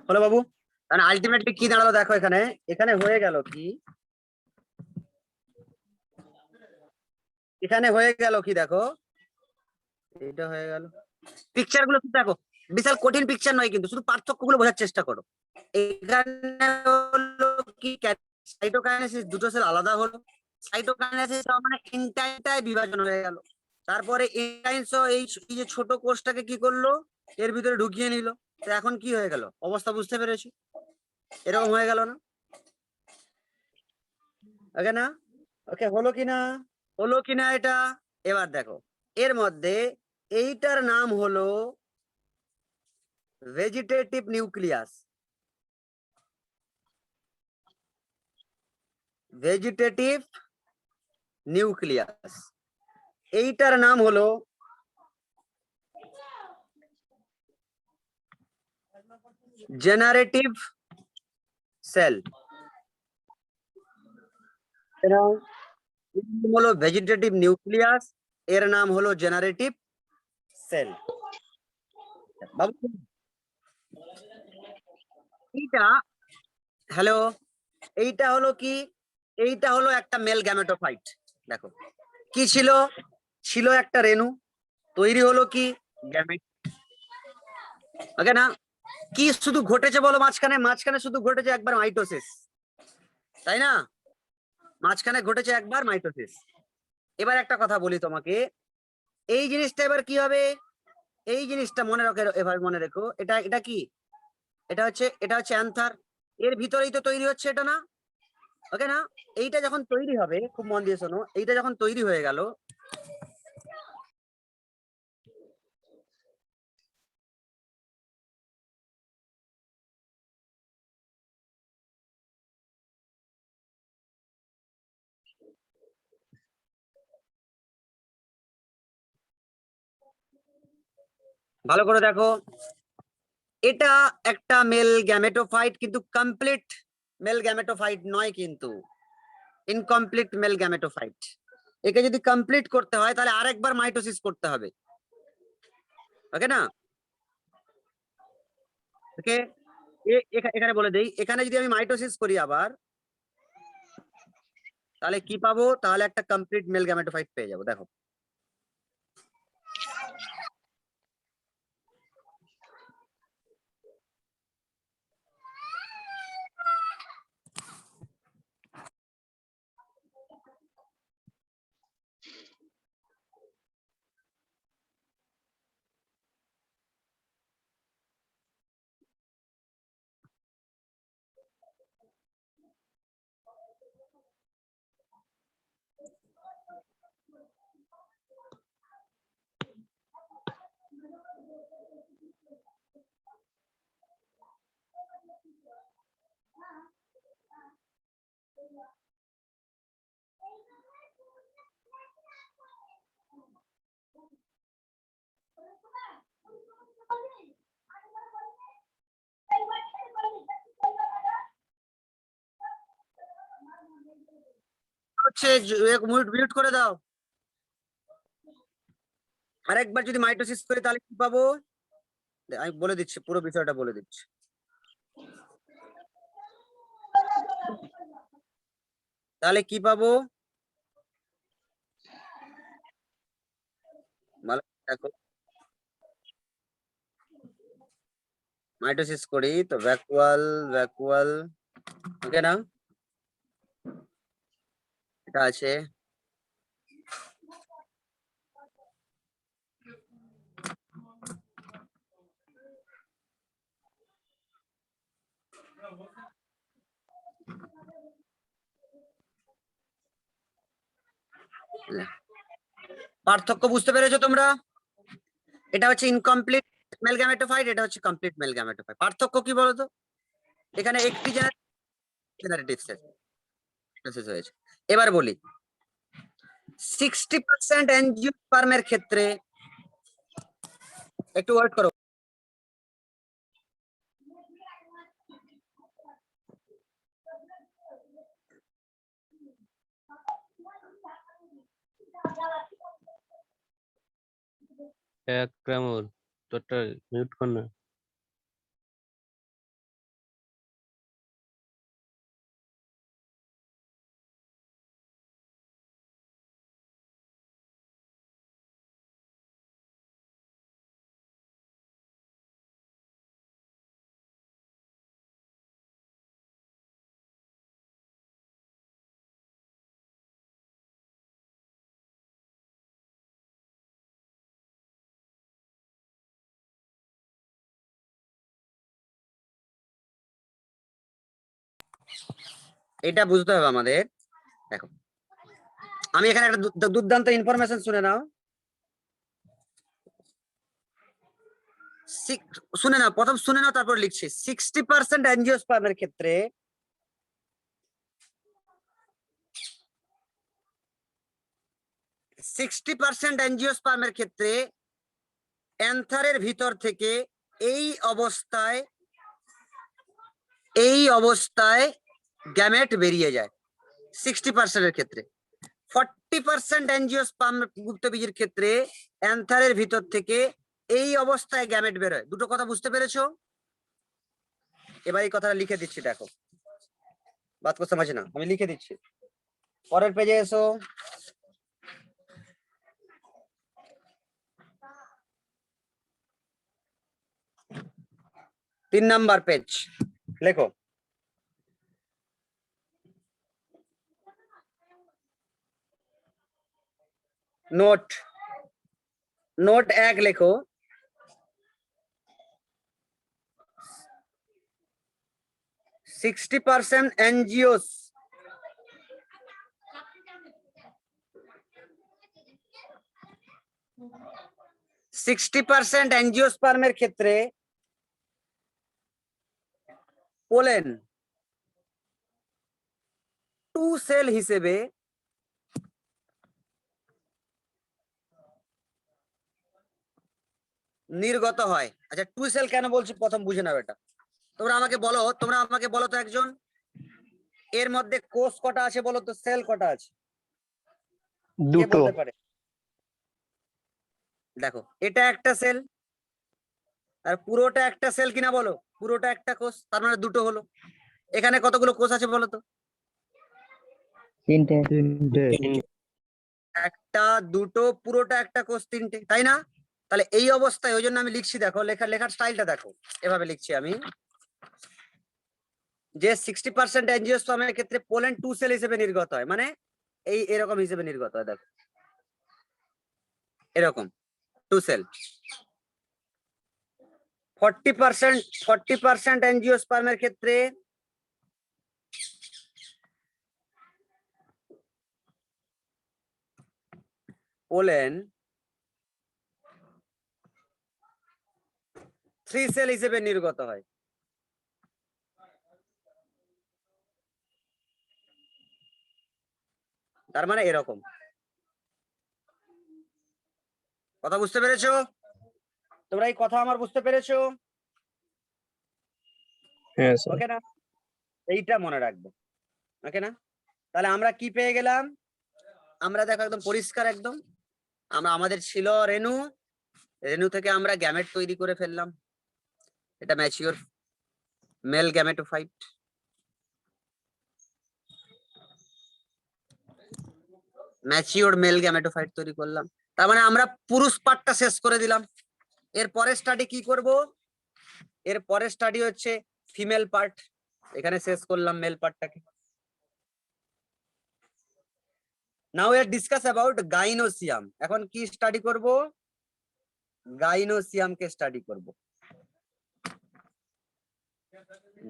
হলো বাবু? কারণ আলটিমেটলি কি দাঁড়ালো দেখো, এখানে এখানে হয়ে গেল কি, এখানে হয়ে গেল কি দেখো, এটা হয়ে গেল। পিকচার গুলো দেখো, বিশাল কঠিন পিকচার নয় কিন্তু, শুধু পার্থক্য গুলো বোঝার চেষ্টা করো। এখানে হলো কি, সাইটোকাইনেসিস দুটো সেল আলাদা হলো, সাইটোকাইনেসিস মানে এনটাইটাই বিভাজন হয়ে গেল। তারপরে এনজাইমসও এই যে ছোট কোষটাকে কি করলো, এর ভিতরে ঢুকিয়ে নিল। তো এখন কি হয়ে গেল, অবস্থা বুঝতে পেরেছি? এরকম হয়ে গেল না? ওকে না? ওকে হলো কিনা? হলো কিনা এটা? এবার দেখো, এর মধ্যে এইটার নাম হলো ভেজিটেটিভ নিউক্লিয়াস। ভেজিটেটিভ নিউক্লিয়াস, এইটার নাম হলো জেনারেটিভ সেল। হলো ভেজিটেটিভ নিউক্লিয়াস, এর নাম হলো জেনারেটিভ সেল। বাবু এইটা, হ্যালো, এইটা হলো কি, এইটা হলো একটা মেল গ্যামেটোফাইট। দেখো কি ছিল, ছিল একটা রেণু, তৈরি হলো কি গ্যামেট। ওকে না? কি শুধু ঘটেছে বলো মাঝখানে? মাঝখানে শুধু ঘটেছে একবার মাইটোসিস, তাই না? মাঝখানে ঘটেছে একবার মাইটোসিস। এবার একটা কথা বলি তোমাকে, এই জিনিসটা এবার কি হবে, এই জিনিসটা মনে রাখো, এবার মনে রেখো, এটা এটা কি, এটা হচ্ছে অ্যান্থার, এর ভিতরেই তো তৈরি হচ্ছে এটা না? ওকে না? এইটা যখন তৈরি হবে, খুব মন দিয়ে শোনো, এইটা যখন তৈরি হয়ে গেল, ভালো করে দেখো, এটা একটা মেল গ্যামেটোফাইট, কিন্তু কমপ্লিট মেল গ্যামেটোফাইট নয়, কিন্তু ইনকমপ্লিট মেল গ্যামেটোফাইট। একে যদি কমপ্লিট করতে হয় তাহলে আরেকবার মাইটোসিস করতে হবে। ওকে না? ওকে, এখানে বলে দেই, এখানে যদি আমি মাইটোসিস করি আবার, তাহলে কি পাবো? তাহলে একটা কমপ্লিট মেল গ্যামেটোফাইট পেয়ে যাবো। দেখো হচ্ছে, মিউট করে দাও। আরেকবার যদি মাইটোসিস করি তাহলে কি পাবো, আমি বলে দিচ্ছি, পুরো বিষয়টা বলে দিচ্ছি। তাহলে কি পাবো, ভালো দেখো, মাইটোসিস করি তো ভ্যাকুয়াল, ভ্যাকুয়াল, ওকে না? এটা আছে, পার্থক্য বুঝতে পেরেছো তোমরা? এটা হচ্ছে ইনকমপ্লিট মেল গ্যামেটোফাইট, এটা হচ্ছে কমপ্লিট মেল গ্যামেটোফাইট। পার্থক্য কি বলতো? এখানে একটি জেনারেটিভ সেল হয়েছে। এবার বলি, 60% এনজিওস্পার্মের ক্ষেত্রে, একটু ওয়েট করো, একরামুল তোরটা মিউট কর না। এটা বুঝতে হবে আমাদের। দেখো আমি এখানে একটা দুর্দান্ত ইনফরমেশন শুনে নাও। শুনে নাও, প্রথম শুনে নাও তারপর লিখছি। 60% অ্যাঞ্জিওস্পার্মের ক্ষেত্রে 60% অ্যাঞ্জিওস্পার্মের ক্ষেত্রে অ্যান্থারের ভিতর থেকে এই অবস্থায় গ্যামেট বেরিয়ে যায় 60% এর ক্ষেত্রে। 40% অ্যাঞ্জিওস্পার্ম গুপ্তবীজের ক্ষেত্রে অ্যান্থারের ভিতর থেকে এই অবস্থায় গ্যামেট বেরোয়। দুটো কথা বুঝতে পেরেছো? এবার এই কথাটা লিখে দিচ্ছি, দেখো বাদ করতে পারছি না, আমি লিখে দিচ্ছি। পরের পেজে এসো। তিন নাম্বার পেজ লেখো। নোট 1 লেখো। 60% এনজিওস 60% অ্যাঞ্জিওস্পার্মের ক্ষেত্রে পোলেন 2 সেল হিসেবে নির্গত হয়। আচ্ছা 2 সেল কেন বলছি প্রথম বুঝে নাও এটা। তোমরা আমাকে বলো তো একজন, এর মধ্যে কোষ কটা আছে বলো তো, সেল কটা আছে? কে বলতে পারে? দেখো এটা একটা সেল, আর পুরোটা একটা সেল কিনা বলো, পুরোটা একটা কোষ, তার মানে দুটো হলো। এখানে কতগুলো কোষ আছে বলো তো? তিনটে। একটা, দুটো, পুরোটা একটা কোষ, তিনটে, তাই না? তাহলে এই অবস্থায়, ওই জন্য আমি লিখছি, দেখো লেখার স্টাইলটা দেখো, এভাবে লিখছি আমি যে 60% অ্যাঞ্জিওস্পার্মের ক্ষেত্রে পোলেন 2 সেল হিসেবে নির্গত হয়, মানে এরকম হিসেবে নির্গত হয়। দেখো এরকম 2 সেল। 40% অ্যাঞ্জিওস্পার্মের ক্ষেত্রে পোলেন 3 সেল হিসেবে নির্গত হয়। তার মানে এরকম। কথা বুঝতে পেরেছো তোমরা? এই কথা আমার বুঝতে পেরেছো? হ্যাঁ স্যার। ওকে না? এইটা মনে রাখবে, ওকে না? তাহলে আমরা কি পেয়ে গেলাম? আমরা দেখো একদম পরিষ্কার, একদম আমাদের ছিল রেণু থেকে আমরা গ্যামেট তৈরি করে ফেললাম। এটা mature male gametophyte. Mature male gametophyte তৈরি করলাম। তার মানে আমরা পুরুষ পার্টটা শেষ করে দিলাম। এর পরের স্টাডি কি করব? এর পরের স্টাডি হচ্ছে ফিমেল পার্ট। এখানে শেষ করলাম মেল পার্টটাকে। Now we are discuss about gynoecium. এখন কি স্টাডি করব? গাইনোসিয়ামকে স্টাডি করব।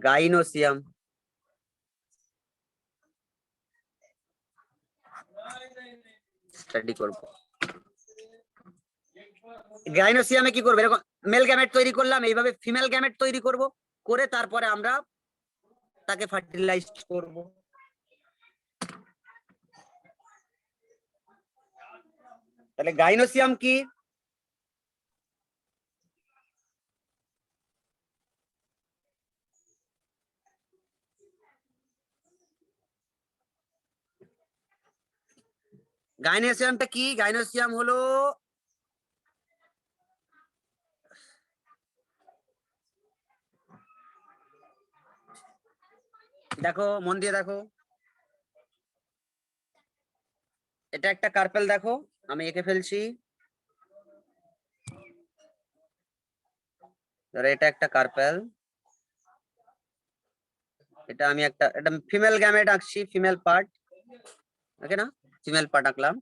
গাইনোসিয়াম স্টাডি করব। গাইনোসিয়ামে কি করব? এরকম মেল গ্যামেট তৈরি করলাম, এইভাবে ফিমেল গ্যামেট তৈরি করব, করে তারপরে আমরা তাকে ফার্টিলাইজ করব। তাহলে গাইনোসিয়াম কি? গাইনোসিয়ামটা কি? গাইনোসিয়াম হলো দেখো, মন দিয়ে দেখো, এটা একটা কার্পেল, দেখো আমি এঁকে ফেলছি। ধরো এটা একটা কার্পেল, এটা আমি এটা ফিমেল গ্যামেট আঁকছি, ফিমেল পার্ট, ওকে না, ফিমেল পার্ট আঁকলাম।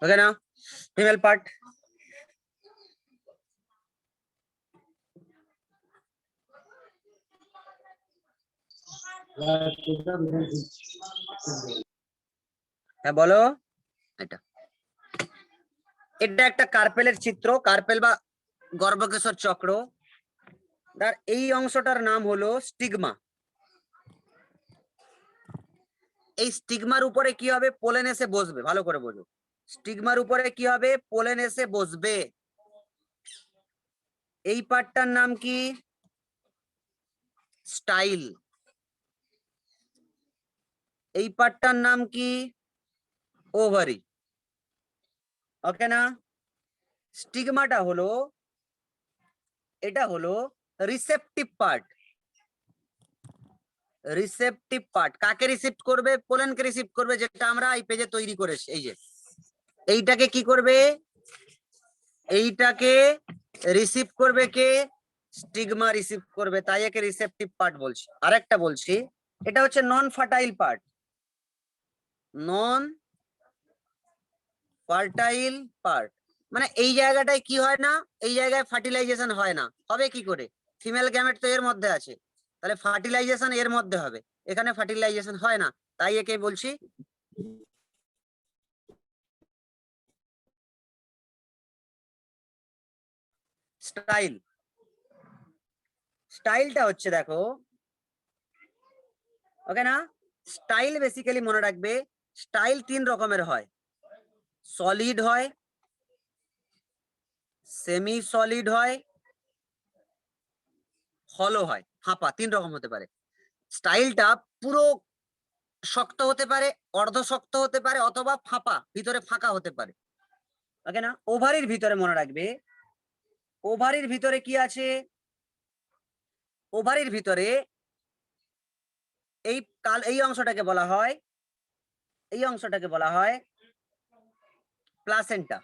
ওকে না, ফিমেল পার্ট। হ্যাঁ বলো। এটা এটা একটা কার্পেলের চিত্র, কার্পেল বা গর্ভকেশর চক্র। তার এই অংশটার নাম হলো স্টিগমা। এই স্টিগমার উপরে কি হবে? পোলেন এসে বসবে, ভালো করে বোঝো। স্টিগমার উপরে কি হবে? পোলেন এসে বসবে। এই পার্টটার নাম কি? স্টাইল। এই পার্টটার নাম কি? ওভারি। ওকে না? স্টিগমাটা হলো, এটা হলো রিসেপটিভ পার্ট। রিসেপটিভ পার্ট কাকে রিসিভ করবে? পোলেনকে রিসিভ করবে, যেটা আমরা এই পেজে তৈরি করেছি। এই যে এইটাকে কি করবে? এইটাকে রিসিভ করবে কে? স্টিগমা রিসিভ করবে, তাই একে রিসেপটিভ পার্ট বলছি। আরেকটা বলছি, এটা হচ্ছে নন ফার্টাইল পার্ট। নন ফার্টাইল পার্ট মানে এই জায়গাটায় কি হয় না, এই জায়গায় ফার্টিলাইজেশন হয় না। হবে কি করে? ফিমেল গ্যামেট তো এর মধ্যে আছে, তাহলে ফার্টিলাইজেশন এর মধ্যে হবে, এখানে ফার্টিলাইজেশন হয় না, তাই একে বলছি স্টাইল। স্টাইলটা হচ্ছে দেখো, ওকে না, স্টাইল বেসিক্যালি মনে রাখবে, স্টাইল তিন রকমের হয়। সলিড হয়, সেমি সলিড হয়, হলো হয়, ফাঁপা, তিন রকম হতে পারে। স্টাইলটা পুরো শক্ত হতে পারে, অর্ধ শক্ত হতে পারে, অথবা ফাঁপা, ভিতরে ফাঁকা হতে পারে। ওকে না? ওভারির ভিতরে মনে রাখবে, ওভারির ভিতরে কি আছে? ওভারির ভিতরে এই অংশটাকে বলা হয়, এই অংশটাকে বলা হয় প্লাসেন্টা।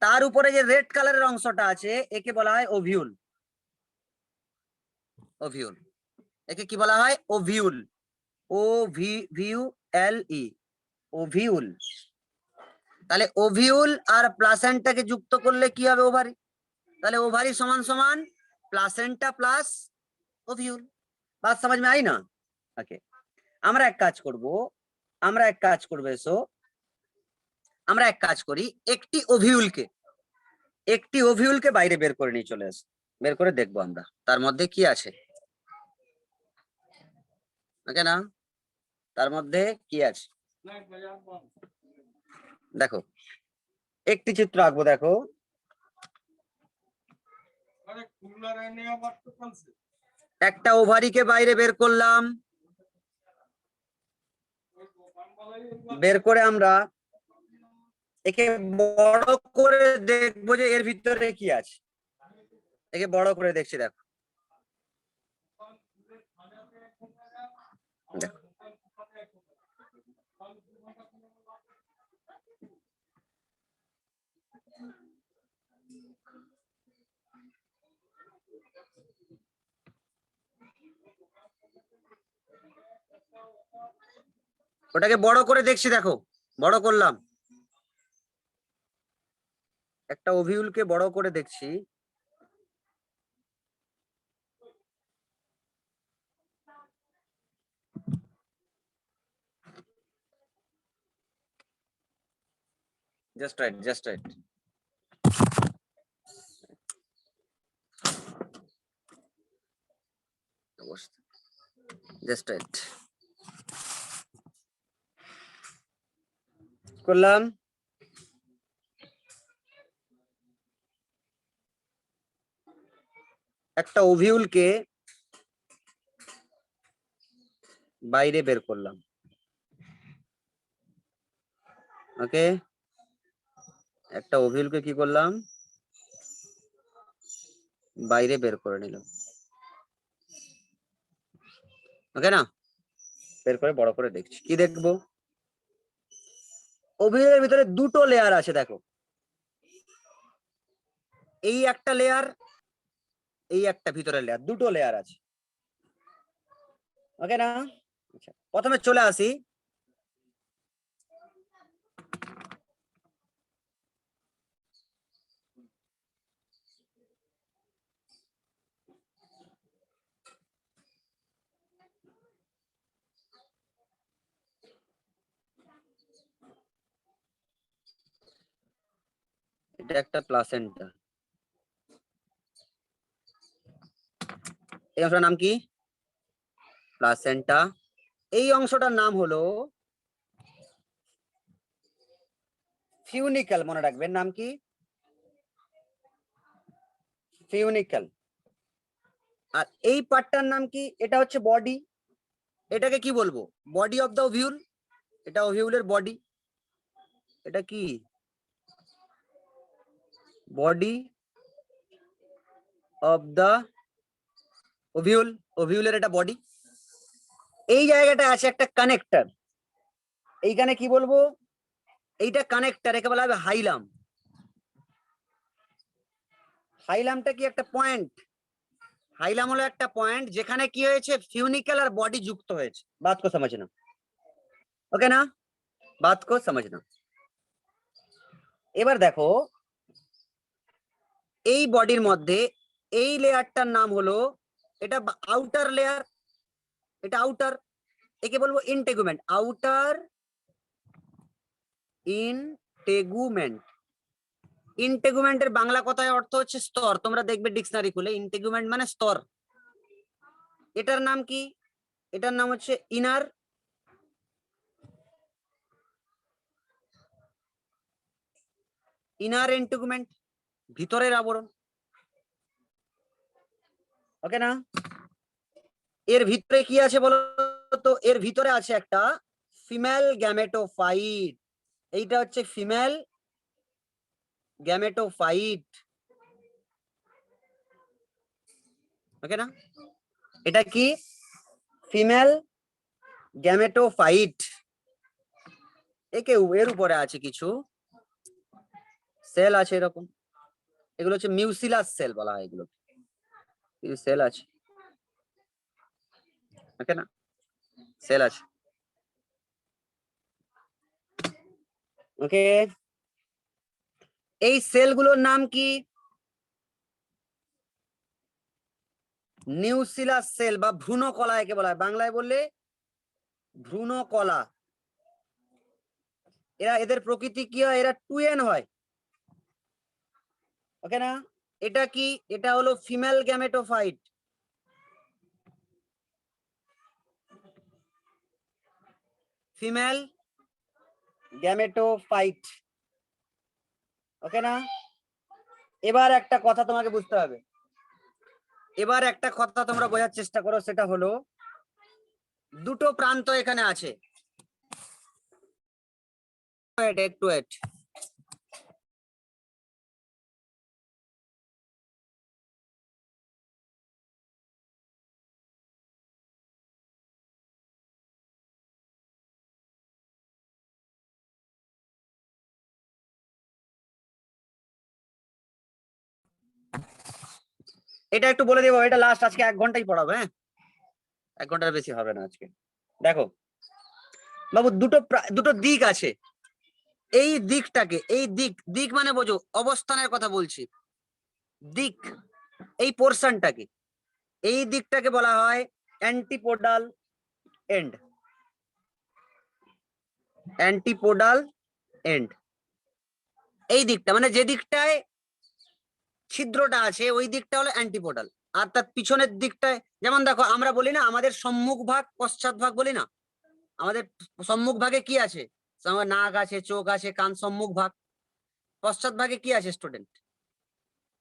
তার উপরে যে রেড কালারের অংশটা আছে একে বলা হয় ওভিউল। ওভিউল, একে কি বলা হয়? ওভিউল। ও ভিউ এল ই, ওভিউল। তাহলে ওভিউল আর প্লাসেন্টাকে যুক্ত করলে কি হবে? ওভারি। তাহলে ओवरी समान समान प्लासेंटा प्लस ओव्यूल। बात समझ में आई ना? ओके, আমরা এক কাজ করব, আমরা এক কাজ করব, এসো আমরা এক কাজ করি, একটি ওভিউলকে বাইরে বের করে নিয়ে চলে আসি, বের করে দেখবো আমরা তার মধ্যে কি আছে। ওকে না? তার মধ্যে কি আছে দেখো, একটি চিত্র আঁকবো, দেখো একটা ওভারিকে বাইরে বের করলাম, বের করে আমরা একে বড় করে দেখবো যে এর ভিতরে কি আছে। একে বড় করে দেখছি, দেখো দেখো, ওটাকে বড় করে দেখছি, দেখো বড় করলাম, একটা ওভিউলকে বড় করে দেখছি। Just right, just right. Just right করলাম। একটা ওভিউলকে বাইরে বের করলাম, ওকে, একটা ওভিউলকে কি করলাম, বাইরে বের করে নিলাম, ওকে না, বের করে বড় করে দেখছি, কি দেখবো, ওভিউলের ভিতরে দুটো লেয়ার আছে, দেখো এই একটা লেয়ার, এই একটা ভিতরের লেয়ার, দুটো লেয়ার আছে, ওকে না। আচ্ছা, প্রথমে চলে আসি, এটা একটা প্লাসেন্টা, এই অংশটার নাম কি, প্লাসেন্টা। এই অংশটার নাম হলো ফিউনিক্যাল, মনে রাখবেন নাম কি, ফিউনিক্যাল। আর এই পার্টটার নাম কি, এটা হচ্ছে বডি, এটাকে কি বলবো, বডি অফ দ্য ওভিউল, এটা ওভিউলের বডি, এটা কি বডি অফ দ্য ওভিউল, ওভিউলের এটা বডি। এই জায়গাটা আছে একটা কানেক্টর, এইখানে কি বলবো, এইটা কানেক্টর, একে বলা হবে হাইলাম। হাইলামটা কি একটা পয়েন্ট, হাইলাম হলো একটা পয়েন্ট যেখানে কি হয়েছে, ফিউনিক্যাল আর বডি যুক্ত হয়েছে। বাত কো সমঝনা, ওকে না, বাত কো সমঝনা। এবার দেখো এই বডির মধ্যে এই লেয়ারটার নাম হলো, এটা আউটার লেয়ার, এটা আউটার, একে বলবো ইন্টেগুমেন্ট, আউটার ইনটেগুমেন্ট। ইন্টেগুমেন্টের বাংলা কথায় অর্থ হচ্ছে স্তর, তোমরা দেখবে ডিকশনারি খুলে, ইন্টেগুমেন্ট মানে স্তর। এটার নাম কি, এটার নাম হচ্ছে ইনার ইনার ইন্টেগুমেন্ট, ভিতরের আবরণ, ওকে না। এর ভিতরে কি আছে বলো তো, এর ভিতরে আছে একটা ফিমেল গ্যামেটোফাইট, এইটা হচ্ছে ফিমেল গ্যামেটোফাইট, ওকে না, এটা কি ফিমেল গ্যামেটোফাইট। একে এর উপরে আছে কিছু সেল আছে এরকম, এগুলো হচ্ছে মিউসিলাস সেল বলা হয়, এগুলো কিছু সেল আছে, ওকে না, সেল আছে, ওকে। এই সেলগুলোর নাম কি, নিউসিলাস সেল বা ভ্রূণকলা একে বলা হয়, বাংলায় বললে ভ্রূণকলা। এরা, এদের প্রকৃতি কি হয়, এরা টুয়েন হয়, ওকে না। এটা কি, এটা হলো ফিমেল গ্যামেটোফাইট, ফিমেল গ্যামেটোফাইট, ওকে না। এবার একটা কথা তোমাকে বুঝতে হবে, এবার একটা কথা তোমরা বোঝার চেষ্টা করো, সেটা হলো দুটো প্রান্ত এখানে আছে, একটু ওয়েট, এটা একটু বলে দেবো, এটা লাস্ট, আজকে 1 ঘন্টাই পড়াবো, হ্যাঁ 1 ঘন্টার বেশি হবে না আজকে। দেখো বাবু, দুটো দিক আছে, এই দিকটাকে, এই দিক, দিক মানে বোঝো অবস্থানের কথা বলছি, দিক, এই পোর্শনটাকে, এই দিকটাকে বলা হয় অ্যান্টিপোডাল এন্ড, অ্যান্টিপোডাল এন্ড। এই দিকটা মানে যে দিকটায় ছিদ্রটা আছে ওই দিকটা হলো অ্যান্টিপোডাল, আর তার পিছনের দিকটায় যেমন দেখো আমরা বলি না আমাদের সম্মুখ ভাগ পশ্চাৎ ভাগ বলি না, আমাদের সম্মুখ ভাগে কি আছে? আমার নাক আছে, চোখ আছে, কান সম্মুখ ভাগ। পশ্চাৎ ভাগে কি আছে স্টুডেন্ট?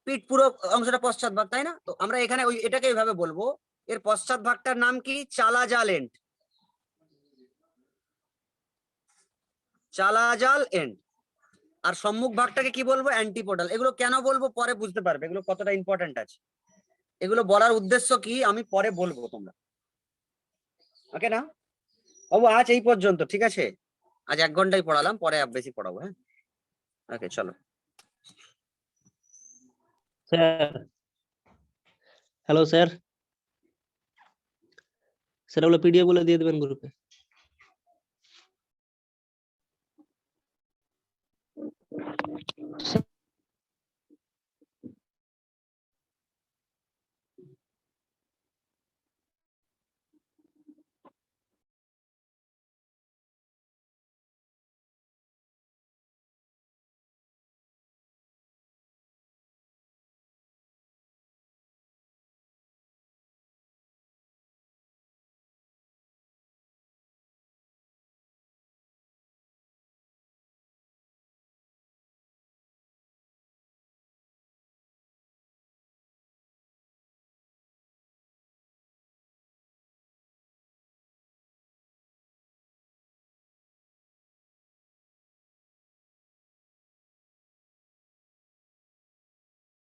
পিঠ পুরো অংশটা পশ্চাৎ ভাগ, তাই না? তো আমরা এখানে ওই এটাকে এইভাবে বলবো, এর পশ্চাৎ ভাগটার নাম কি? চালাজাল এন্ড। চালাজাল এন্ড। আর সম্মুখ ভাগটাকে কি বলবো? অ্যান্টিপোডাল। এগুলো কেন বলবো পরে বুঝতে পারবে, এগুলো কতটা ইম্পর্টেন্ট আছে। এগুলো বলার উদ্দেশ্য কি আমি পরে বলবো, তোমরা ওকে না? বাবু আজ এই পর্যন্ত, ঠিক আছে? আজ 1 ঘন্টাই পড়ালাম, পরে আর বেশি পড়াবো। হ্যাঁ, ওকে, চলো। স্যার, হ্যালো স্যার, স্যার ওগুলো পিডিএফ গুলো দিয়ে দেবেন গ্রুপে।